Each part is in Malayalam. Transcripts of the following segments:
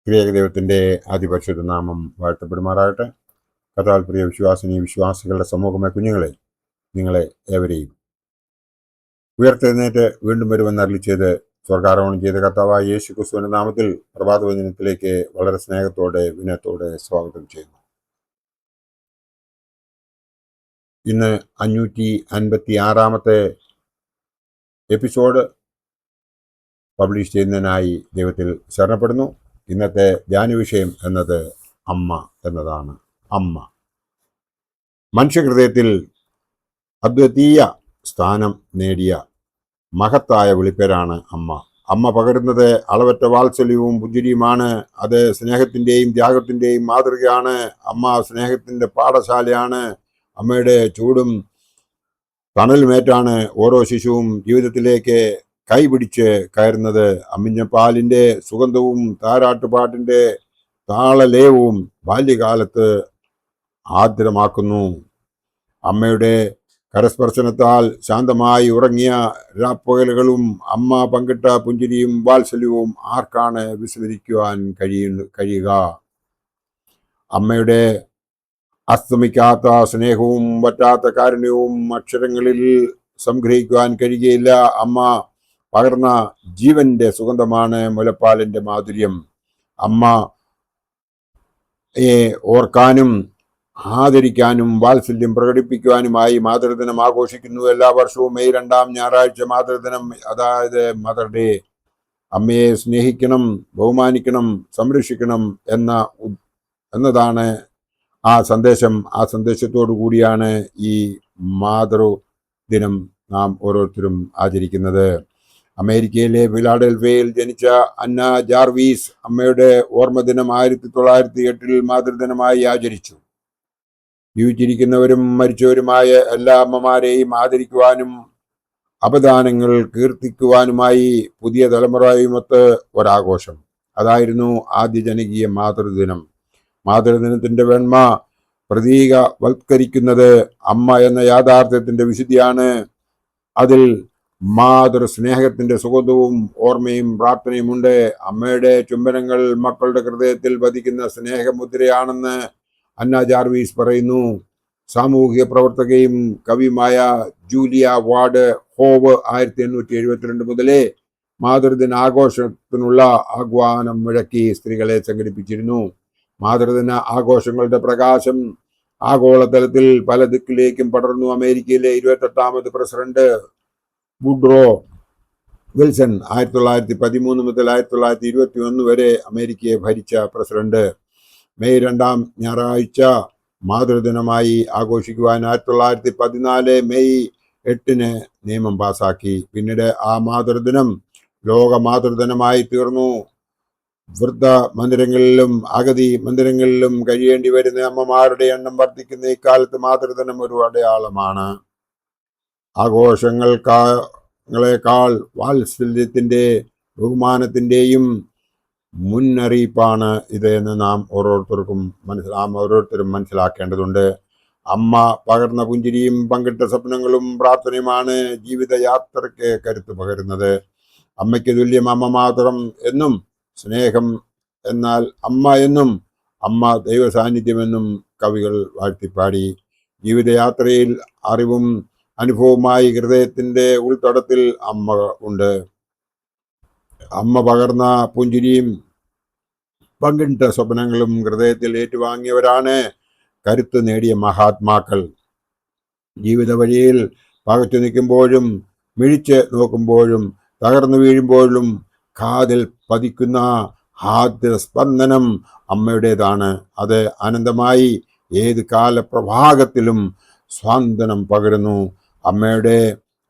ക്രിയേക ദൈവത്തിൻ്റെ അതിപരിശുദ്ധ നാമം വാഴ്ത്തപ്പെടുമാറാകട്ടെ. കർത്താവിൽ പ്രിയ വിശ്വാസികളുടെ സമൂഹമായ കുഞ്ഞുങ്ങളെ, നിങ്ങളെ ഏവരെയും ഉയർത്തെഴുന്നേറ്റ് വീണ്ടും വരുമെന്ന് അരുളിച്ചെയ്ത് സ്വർഗാരോഹണം ചെയ്ത കർത്താവായ യേശു ക്രിസ്തുവിന്റെ നാമത്തിൽ പ്രഭാതവചനത്തിലേക്ക് വളരെ സ്നേഹത്തോടെ വിനയത്തോടെ സ്വാഗതം ചെയ്യുന്നു. ഇന്ന് 556 എപ്പിസോഡ് പബ്ലിഷ് ചെയ്യുന്നതിനായി ദൈവത്തിൽ ശരണപ്പെടുന്നു. ഇന്നത്തെ ധ്യാനവിഷയം എന്നത് അമ്മ എന്നതാണ്. അമ്മ മനുഷ്യഹൃദയത്തിൽ അദ്വിതീയ സ്ഥാനം നേടിയ മഹത്തായ വിളിപ്പേരാണ് അമ്മ. അമ്മ പകരുന്നത് അളവറ്റ വാത്സല്യവും പുഞ്ചിരിയുമാണ്. അത് സ്നേഹത്തിൻ്റെയും ത്യാഗത്തിൻ്റെയും മാതൃകയാണ്. അമ്മ സ്നേഹത്തിൻ്റെ പാഠശാലയാണ്. അമ്മയുടെ ചൂടും തണലുമേറ്റാണ് ഓരോ ശിശുവും ജീവിതത്തിലേക്ക് കൈപിടിച്ച് കയറുന്നത്. അമ്മിഞ്ഞപ്പാലിൻ്റെ സുഗന്ധവും താരാട്ടുപാട്ടിൻ്റെ താളലയവും ബാല്യകാലത്ത് ആർദ്രമാക്കുന്നു. അമ്മയുടെ കരസ്പർശനത്താൽ ശാന്തമായി ഉറങ്ങിയ രാപ്പകലുകളും അമ്മ പങ്കിട്ട പുഞ്ചിരിയും വാത്സല്യവും ആർക്കാണ് വിസ്മരിക്കുവാൻ കഴിയുക? അമ്മയുടെ അസ്തമിക്കാത്ത സ്നേഹവും വറ്റാത്ത കാരുണ്യവും അക്ഷരങ്ങളിൽ സംഗ്രഹിക്കുവാൻ കഴിയുകയില്ല. അമ്മ പകർന്ന ജീവന്റെ സുഗന്ധമാണ് മുലപ്പാലിന്റെ മാധുര്യം. അമ്മയെ ഓർക്കാനും ആദരിക്കാനും വാത്സല്യം പ്രകടിപ്പിക്കുവാനുമായി മാതൃദിനം ആഘോഷിക്കുന്നു. എല്ലാ വർഷവും മെയ് 2-ാം ഞായറാഴ്ച മാതൃദിനം, അതായത് മദർ ഡേ. അമ്മയെ സ്നേഹിക്കണം, ബഹുമാനിക്കണം, സംരക്ഷിക്കണം എന്നതാണ് ആ സന്ദേശം. ആ സന്ദേശത്തോടു കൂടിയാണ് ഈ മാതൃദിനം നാം ഓരോരുത്തരും ആചരിക്കുന്നത്. അമേരിക്കയിലെ ഫിലാഡൽഫിയയിൽ ജനിച്ച അന്ന ജാർവീസ് അമ്മയുടെ ഓർമ്മദിനം 1908 മാതൃദിനമായി ആചരിച്ചു. ജീവിച്ചിരിക്കുന്നവരും മരിച്ചവരുമായ എല്ലാ അമ്മമാരെയും ആദരിക്കുവാനും അപദാനങ്ങൾ കീർത്തിക്കുവാനുമായി പുതിയ തലമുറയുമൊത്ത് ഒരാഘോഷം. അതായിരുന്നു ആദ്യ ജനകീയ മാതൃദിനം. മാതൃദിനത്തിന്റെ വെണ്മ പ്രതീകവൽക്കരിക്കുന്നത് അമ്മ എന്ന യാഥാർത്ഥ്യത്തിന്റെ വിശുദ്ധിയാണ്. അതിൽ മാതൃസ്നേഹത്തിന്റെ സുഗന്ധവും ഓർമ്മയും പ്രാർത്ഥനയുമുണ്ട്. അമ്മയുടെ ചുംബനങ്ങൾ മക്കളുടെ ഹൃദയത്തിൽ പതിക്കുന്ന സ്നേഹമുദ്രയാണെന്ന് അന്ന ജാർവീസ് പറയുന്നു. സാമൂഹിക പ്രവർത്തകയും കവിയുമായ ജൂലിയ വാർഡ് ഹോവ് 1872 മുതലേ മാതൃദിന ആഘോഷത്തിനുള്ള ആഹ്വാനം മുഴക്കി സ്ത്രീകളെ സംഘടിപ്പിച്ചിരുന്നു. മാതൃദിന ആഘോഷങ്ങളുടെ പ്രകാശം ആഗോളതലത്തിൽ പല ദിക്കിലേക്കും പടർന്നു. അമേരിക്കയിലെ 28ാമത് പ്രസിഡന്റ് വുഡ്രോ വിൽസൺ 1913 മുതൽ 1921 വരെ അമേരിക്കയെ ഭരിച്ച പ്രസിഡന്റ്. മെയ് 2-ാം ഞായറാഴ്ച മാതൃദിനമായി ആഘോഷിക്കുവാൻ 1914 മെയ് 8-ന് നിയമം പാസാക്കി. പിന്നീട് ആ മാതൃദിനം ലോക മാതൃദിനമായി തീർന്നു. വൃദ്ധ മന്ദിരങ്ങളിലും അഗതി മന്ദിരങ്ങളിലും കഴിയേണ്ടി വരുന്ന അമ്മമാരുടെ എണ്ണം വർദ്ധിക്കുന്ന ഇക്കാലത്ത് മാതൃദിനം ഒരു അടയാളമാണ്. ആഘോഷങ്ങളെക്കാൾ വാത്സല്യത്തിന്റെ ബഹുമാനത്തിന്റെയും മുന്നറിയിപ്പാണ് ഇത് എന്ന് നാം ഓരോരുത്തരും മനസ്സിലാക്കേണ്ടതുണ്ട്. അമ്മ പകർന്ന പുഞ്ചിരിയും പങ്കിട്ട സ്വപ്നങ്ങളും പ്രാർത്ഥനയുമാണ് ജീവിതയാത്രയ്ക്ക് കരുത്ത് പകരുന്നത്. അമ്മയ്ക്ക് തുല്യം അമ്മ മാത്രം എന്നും, സ്നേഹം എന്നാൽ അമ്മ എന്നും, അമ്മ ദൈവ സാന്നിധ്യമെന്നും കവികൾ വാഴ്ത്തിപ്പാടി. ജീവിതയാത്രയിൽ അറിവും അനുഭവവുമായി ഹൃദയത്തിന്റെ ഉൾത്തടത്തിൽ അമ്മ ഉണ്ട്. അമ്മ പകർന്ന പുഞ്ചിരിയും പങ്കിട്ട സ്വപ്നങ്ങളും ഹൃദയത്തിൽ ഏറ്റുവാങ്ങിയവരാണ് കരുത്ത് നേടിയ മഹാത്മാക്കൾ. ജീവിത വഴിയിൽ പകച്ചു നിൽക്കുമ്പോഴും മിഴിച്ച് നോക്കുമ്പോഴും തകർന്നു വീഴുമ്പോഴും കാതിൽ പതിക്കുന്ന ആദ്യ സ്പന്ദനം അമ്മയുടേതാണ്. അത് അനന്തമായി ഏത് കാലപ്രഭാതത്തിലും സ്വാന്തനം പകരുന്നു. അമ്മയുടെ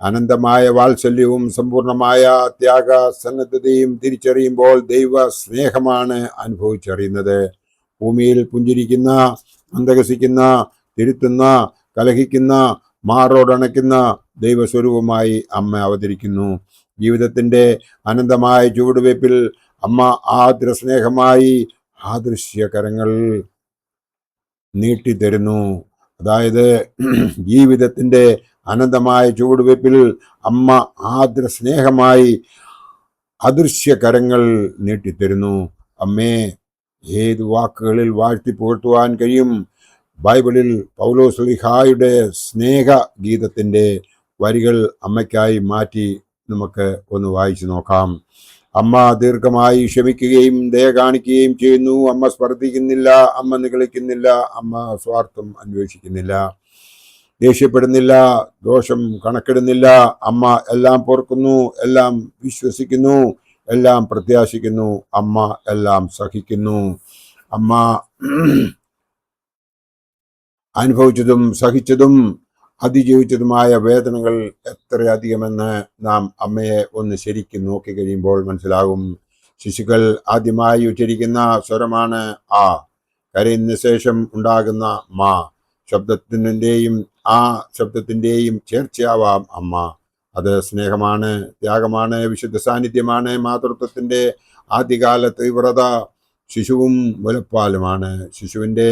അനന്തമായ വാത്സല്യവും സമ്പൂർണമായ ത്യാഗ സന്നദ്ധതയും തിരിച്ചറിയുമ്പോൾ ദൈവ സ്നേഹമാണ് അനുഭവിച്ചറിയുന്നത്. ഭൂമിയിൽ പുഞ്ചിരിക്കുന്ന, മന്ദഹസിക്കുന്ന, തിരുത്തുന്ന, കലഹിക്കുന്ന, മാറോടണയ്ക്കുന്ന ദൈവസ്വരൂപമായി അമ്മ അവതരിക്കുന്നു. ജീവിതത്തിന്റെ അനന്തമായ ചുവടുവയ്പിൽ അമ്മ ആദ്ര സ്നേഹമായി ആദൃശ്യകരങ്ങൾ നീട്ടിത്തരുന്നു. അതായത് ജീവിതത്തിന്റെ അനന്തമായ ചുവടുവയ്പിൽ അമ്മ ആദ്ര സ്നേഹമായി അദൃശ്യകരങ്ങൾ നീട്ടിത്തരുന്നു. അമ്മേ, ഏത് വാക്കുകളിൽ വാഴ്ത്തി പുകഴ്ത്തുവാൻ കഴിയും? ബൈബിളിൽ പൗലോസ് ശ്ലീഹായുടെ സ്നേഹഗീതത്തിൻ്റെ വരികൾ അമ്മയ്ക്കായി മാറ്റി നമുക്ക് ഒന്ന് വായിച്ചു നോക്കാം. അമ്മ ദീർഘമായി ക്ഷമിക്കുകയും ദയ കാണിക്കുകയും ചെയ്യുന്നു. അമ്മ സ്പർദ്ധിക്കുന്നില്ല, അമ്മ നിഗളിക്കുന്നില്ല, അമ്മ സ്വാർത്ഥം അന്വേഷിക്കുന്നില്ല, ദേഷ്യപ്പെടുന്നില്ല, ദോഷം കണക്കിടുന്നില്ല. അമ്മ എല്ലാം പൊറുക്കുന്നു, എല്ലാം വിശ്വസിക്കുന്നു, എല്ലാം പ്രത്യാശിക്കുന്നു. അമ്മ എല്ലാം സഹിക്കുന്നു. അമ്മ അനുഭവിച്ചതും സഹിച്ചതും അതിജീവിച്ചതുമായ വേദനകൾ എത്രയധികമെന്ന് നാം അമ്മയെ ഒന്ന് ശരിക്കും നോക്കിക്കഴിയുമ്പോൾ മനസ്സിലാകും. ശിശുക്കൾ ആദ്യമായി ഉച്ചരിക്കുന്ന സ്വരമാണ് ആ. കരയുന്ന ശേഷം ഉണ്ടാകുന്ന മാ. ആ ശബ്ദത്തിൻ്റെയും ചേർച്ചയാവാം അമ്മ. അത് സ്നേഹമാണ്, ത്യാഗമാണ്, വിശുദ്ധ സാന്നിധ്യമാണ്, മാതൃത്വത്തിൻ്റെ ആദ്യകാല തീവ്രത. ശിശുവും മുലപ്പാലുമാണ്. ശിശുവിൻ്റെ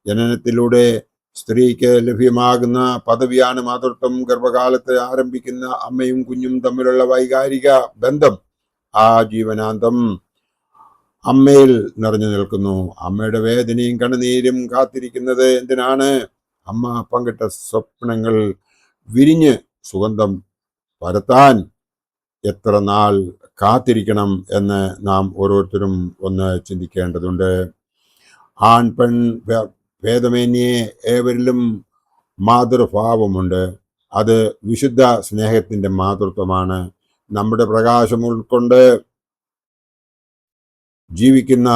ജനനത്തിലൂടെ സ്ത്രീക്ക് ലഭ്യമാകുന്ന പദവിയാണ് മാതൃത്വം. ഗർഭകാലത്ത് ആരംഭിക്കുന്ന അമ്മയും കുഞ്ഞും തമ്മിലുള്ള വൈകാരിക ബന്ധം ആ ജീവനാന്തം അമ്മയിൽ നിറഞ്ഞു നിൽക്കുന്നു. അമ്മയുടെ വേദനയും കണ്ണുനീരും കാത്തിരിക്കുന്നത് എന്തിനാണ്? അമ്മ പങ്കിട്ട സ്വപ്നങ്ങൾ വിരിഞ്ഞ് സുഗന്ധം പരത്താൻ എത്ര നാൾ കാത്തിരിക്കണം എന്ന് നാം ഓരോരുത്തരും ഒന്ന് ചിന്തിക്കേണ്ടതുണ്ട്. ആൺ പെൺ ഭേദമേന്യേ ഏവരിലും മാതൃഭാവമുണ്ട്. അത് വിശുദ്ധ സ്നേഹത്തിൻ്റെ മാതൃത്വമാണ്. നമ്മുടെ പ്രകാശം ഉൾക്കൊണ്ട് ജീവിക്കുന്ന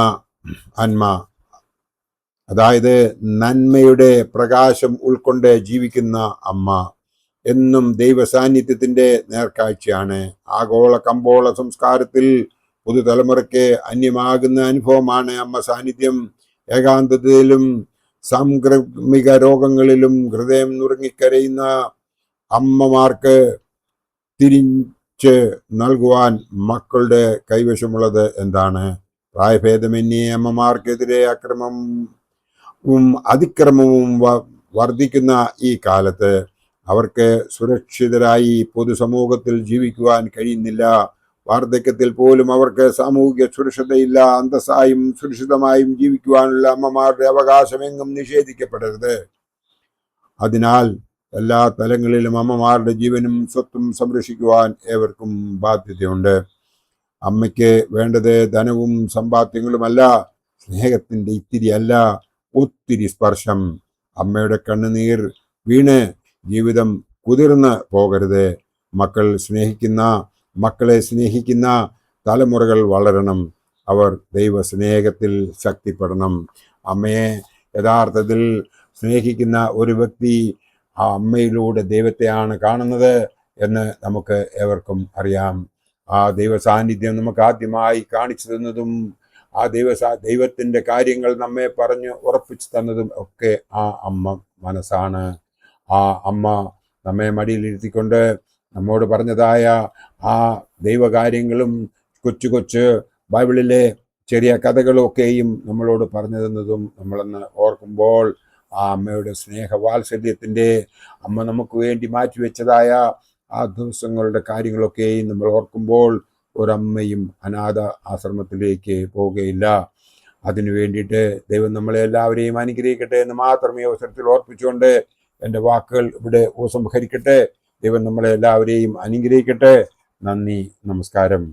അന്മ, അതായത് നന്മയുടെ പ്രകാശം ഉൾക്കൊണ്ട് ജീവിക്കുന്ന അമ്മ എന്നും ദൈവ സാന്നിധ്യത്തിൻ്റെ നേർക്കാഴ്ചയാണ്. ആഗോള കമ്പോള സംസ്കാരത്തിൽ പുതുതലമുറയ്ക്ക് അന്യമാകുന്ന അനുഭവമാണ് അമ്മ സാന്നിധ്യം. ഏകാന്തതയിലും സാംക്രമിക രോഗങ്ങളിലും ഹൃദയം നുറുങ്ങിക്കരയുന്ന അമ്മമാർക്ക് തിരിച്ച് നൽകുവാൻ മക്കളുടെ കൈവശമുള്ളത് എന്താണ്? പ്രായഭേദമന്യേ അമ്മമാർക്കെതിരെ അക്രമവും അതിക്രമവും വർദ്ധിക്കുന്ന ഈ കാലത്ത് അവർക്ക് സുരക്ഷിതരായി പൊതുസമൂഹത്തിൽ ജീവിക്കുവാൻ കഴിയുന്നില്ല. വാർദ്ധക്യത്തിൽ പോലും അവർക്ക് സാമൂഹിക സുരക്ഷിതയില്ല. അന്തസ്സായും സുരക്ഷിതമായും ജീവിക്കുവാനുള്ള അമ്മമാരുടെ അവകാശമെങ്ങും നിഷേധിക്കപ്പെടരുത്. അതിനാൽ എല്ലാ തലങ്ങളിലും അമ്മമാരുടെ ജീവനും സ്വത്തും സംരക്ഷിക്കുവാൻ ഏവർക്കും ബാധ്യതയുണ്ട്. അമ്മയ്ക്ക് വേണ്ടത് ധനവും സമ്പാദ്യങ്ങളുമല്ല, സ്നേഹത്തിൻ്റെ ഇത്തിരി അല്ല, ഒത്തിരി സ്പർശം. അമ്മയുടെ കണ്ണുനീർ വീണ് ജീവിതം കുതിർന്ന് പോകരുത്. മക്കളെ സ്നേഹിക്കുന്ന തലമുറകൾ വളരണം. അവർ ദൈവ സ്നേഹത്തിൽ ശക്തിപ്പെടണം. അമ്മയെ യഥാർത്ഥത്തിൽ സ്നേഹിക്കുന്ന ഒരു വ്യക്തി ആ അമ്മയിലൂടെ ദൈവത്തെയാണ് കാണുന്നത് എന്ന് നമുക്ക് ഏവർക്കും അറിയാം. ആ ദൈവ സാന്നിധ്യം നമുക്ക് ആദ്യമായി കാണിച്ചു തന്നതും ആ ദൈവത്തിൻ്റെ കാര്യങ്ങൾ നമ്മെ പറഞ്ഞ് ഉറപ്പിച്ചു തന്നതും ഒക്കെ ആ അമ്മ മനസ്സാണ്. ആ അമ്മ നമ്മെ മടിയിലിരുത്തിക്കൊണ്ട് നമ്മോട് പറഞ്ഞതായ ആ ദൈവകാര്യങ്ങളും കൊച്ചു ബൈബിളിലെ ചെറിയ കഥകളൊക്കെയും നമ്മളോട് പറഞ്ഞു തന്നതും നമ്മളെന്ന് ഓർക്കുമ്പോൾ ആ അമ്മയുടെ സ്നേഹവാത്സല്യത്തിൻ്റെ, അമ്മ നമുക്ക് വേണ്ടി മാറ്റിവെച്ചതായ ആ ദിവസങ്ങളുടെ കാര്യങ്ങളൊക്കെയും നമ്മൾ ഓർക്കുമ്പോൾ ഒരമ്മയും അനാഥ ആശ്രമത്തിലേക്ക് പോവുകയില്ല. അതിനു വേണ്ടിയിട്ട് ദൈവം നമ്മളെ എല്ലാവരെയും അനുഗ്രഹിക്കട്ടെ എന്ന് മാത്രം ഈ അവസരത്തിൽ ഓർപ്പിച്ചുകൊണ്ട് എൻ്റെ വാക്കുകൾ ഇവിടെ ഉപസംഹരിക്കട്ടെ. ദൈവം നമ്മളെ എല്ലാവരെയും അനുഗ്രഹിക്കട്ടെ. നന്ദി, നമസ്കാരം.